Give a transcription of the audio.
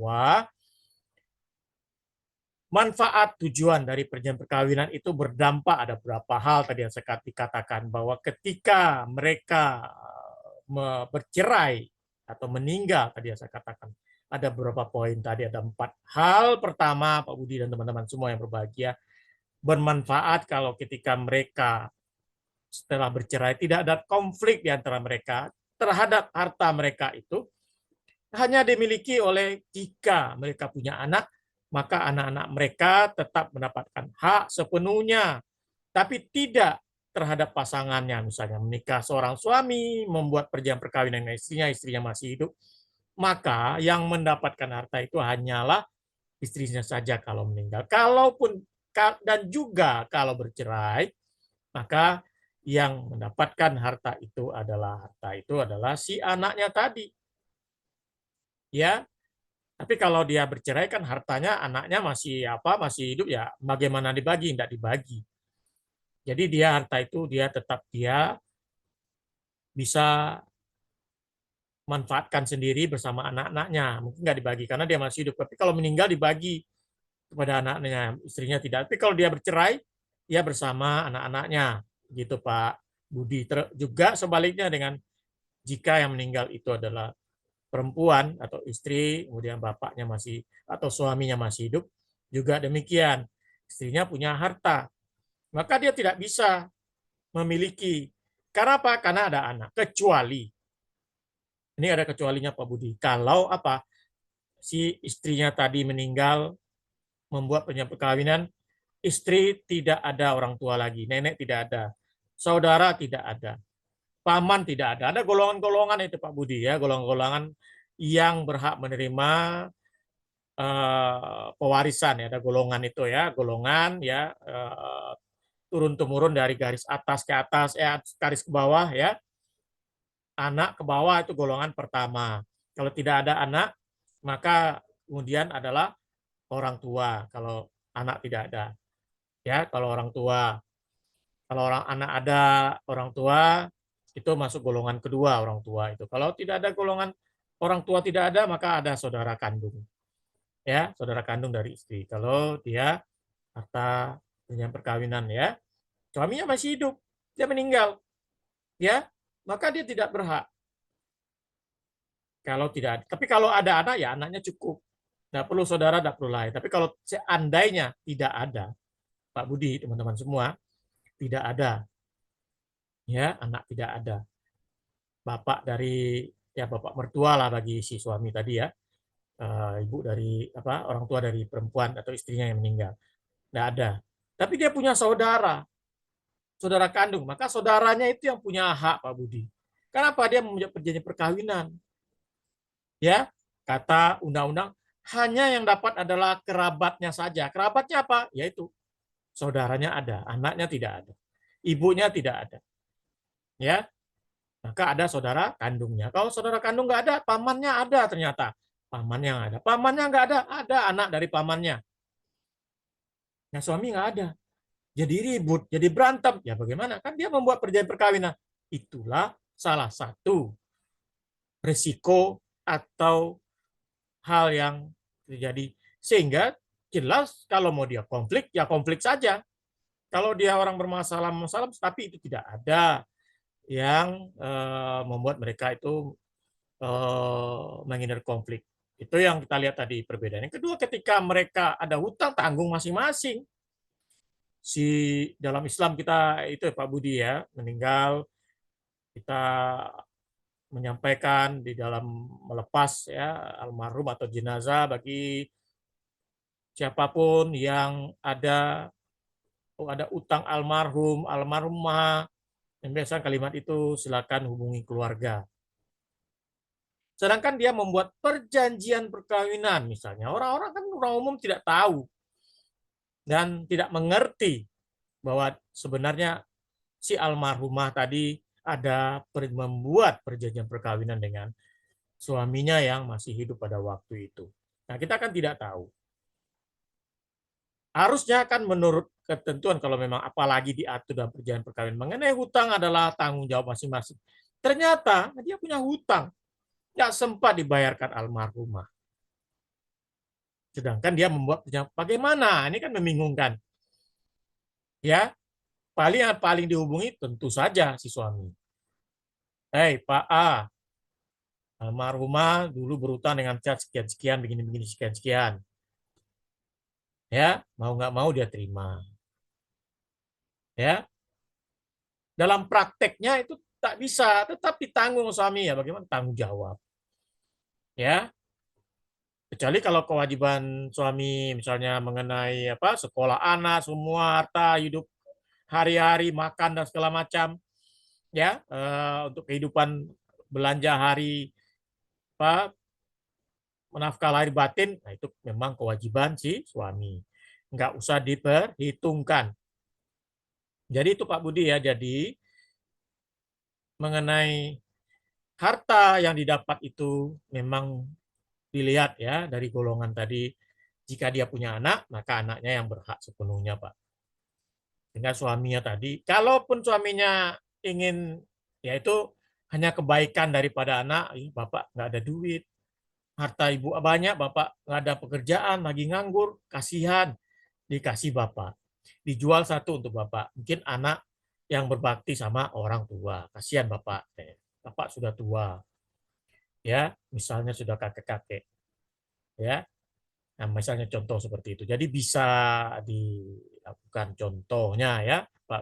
bahwa manfaat tujuan dari perjanjian perkawinan itu berdampak ada beberapa hal tadi yang saya dikatakan bahwa ketika mereka bercerai atau meninggal tadi yang saya katakan ada beberapa poin tadi ada 4 hal. Pertama, Pak Budi dan teman-teman semua yang berbahagia, bermanfaat kalau ketika mereka setelah bercerai tidak ada konflik di antara mereka terhadap harta mereka itu hanya dimiliki oleh jika mereka punya anak, maka anak-anak mereka tetap mendapatkan hak sepenuhnya, tapi tidak terhadap pasangannya. Misalnya menikah seorang suami, membuat perjanjian perkawinan dengan istrinya, istrinya masih hidup, maka yang mendapatkan harta itu hanyalah istrinya saja kalau meninggal. Kalaupun dan juga kalau bercerai, maka yang mendapatkan harta itu adalah si anaknya tadi. Ya, tapi kalau dia bercerai kan hartanya anaknya masih hidup ya bagaimana dibagi? Tidak dibagi. Jadi dia harta itu dia bisa manfaatkan sendiri bersama anak-anaknya. Mungkin nggak dibagi karena dia masih hidup. Tapi kalau meninggal dibagi kepada anaknya, istrinya tidak. Tapi kalau dia bercerai, dia bersama anak-anaknya. Gitu Pak Budi. Juga sebaliknya dengan jika yang meninggal itu adalah perempuan atau istri, kemudian bapaknya masih atau suaminya masih hidup, juga demikian. Istrinya punya harta, maka dia tidak bisa memiliki. Karena apa? Karena ada anak. Kecuali, ini ada kecualinya Pak Budi. Kalau apa? Si istrinya tadi meninggal, membuat perjanjian perkawinan, istri tidak ada orang tua lagi, nenek tidak ada, saudara tidak ada, paman tidak ada. Ada golongan-golongan itu Pak Budi ya, golongan-golongan yang berhak menerima pewarisan ya, ada golongan itu ya, golongan ya turun temurun dari garis atas ke atas, garis ke bawah ya, anak ke bawah itu golongan pertama. Kalau tidak ada anak, maka kemudian adalah orang tua. Kalau anak tidak ada, ya kalau orang tua, kalau orang anak ada orang tua itu masuk golongan kedua orang tua itu. Kalau tidak ada golongan orang tua tidak ada, maka ada saudara kandung. Ya, saudara kandung dari istri. Kalau dia harta dengan perkawinan ya, suaminya masih hidup, dia meninggal, ya, maka dia tidak berhak. Kalau tidak ada. Tapi kalau ada anak ya anaknya cukup. Tidak perlu saudara, tidak perlu lain. Tapi kalau seandainya tidak ada, Pak Budi, teman-teman semua, tidak ada, ya anak tidak ada. Bapak dari ya bapak mertua lah bagi si suami tadi ya, ibu dari apa orang tua dari perempuan atau istrinya yang meninggal, tidak ada. Tapi dia punya saudara, saudara kandung, maka saudaranya itu yang punya hak Pak Budi. Kenapa dia mempunyai perjanjian perkawinan? Ya, kata undang-undang hanya yang dapat adalah kerabatnya saja. Kerabatnya apa? Yaitu saudaranya ada, anaknya tidak ada, ibunya tidak ada. Ya, maka ada saudara kandungnya. Kalau saudara kandung nggak ada, pamannya ada ternyata. Pamannya nggak ada. Pamannya nggak ada anak dari pamannya. Nah suami nggak ada. Jadi ribut, jadi berantem. Ya bagaimana? Kan dia membuat perjanjian perkawinan. Itulah salah satu risiko atau hal yang terjadi. Sehingga jelas kalau mau dia konflik, ya konflik saja. Kalau dia orang bermasalah-masalah, tapi itu tidak ada yang membuat mereka itu menghindari konflik. Itu yang kita lihat tadi perbedaan. Yang kedua, ketika mereka ada hutang tanggung masing-masing. Si dalam Islam kita itu ya Pak Budi ya, meninggal kita menyampaikan di dalam melepas ya almarhum atau jenazah bagi siapapun yang ada utang almarhum, almarhumah, yang biasa kalimat itu silakan hubungi keluarga. Sedangkan dia membuat perjanjian perkawinan misalnya, orang-orang kan orang umum tidak tahu dan tidak mengerti bahwa sebenarnya si almarhumah tadi ada membuat perjanjian perkawinan dengan suaminya yang masih hidup pada waktu itu. Nah, kita kan tidak tahu. Harusnya kan menurut ketentuan kalau memang apalagi diatur dalam perjanjian perkawinan mengenai hutang adalah tanggung jawab masing-masing. Ternyata dia punya hutang, nggak sempat dibayarkan almarhumah. Sedangkan dia membuat bagaimana? Ini kan membingungkan. Ya, paling dihubungi tentu saja si suami. Hei, Pak A, almarhumah dulu berutang dengan cat sekian-sekian, begini-begini sekian-sekian. Ya, mau nggak mau dia terima. Ya, dalam prakteknya itu tak bisa, tetap ditanggung suami ya. Bagaimana tanggung jawab? Ya, kecuali kalau kewajiban suami misalnya mengenai apa sekolah anak, semua harta hidup hari-hari makan dan segala macam, ya untuk kehidupan belanja hari apa menafkah lahir batin, nah itu memang kewajiban si suami, nggak usah diperhitungkan. Jadi itu Pak Budi ya. Jadi mengenai harta yang didapat itu memang dilihat ya dari golongan tadi. Jika dia punya anak, maka anaknya yang berhak sepenuhnya, Pak. Dengan suaminya tadi, kalaupun suaminya ingin, yaitu hanya kebaikan daripada anak, Bapak nggak ada duit, harta ibu banyak, Bapak nggak ada pekerjaan, lagi nganggur, kasihan, dikasih Bapak. Dijual satu untuk Bapak. Mungkin anak yang berbakti sama orang tua. Kasihan Bapak. Bapak sudah tua. Ya, misalnya sudah kakek-kakek. Ya, nah, misalnya contoh seperti itu. Jadi bisa dilakukan contohnya ya.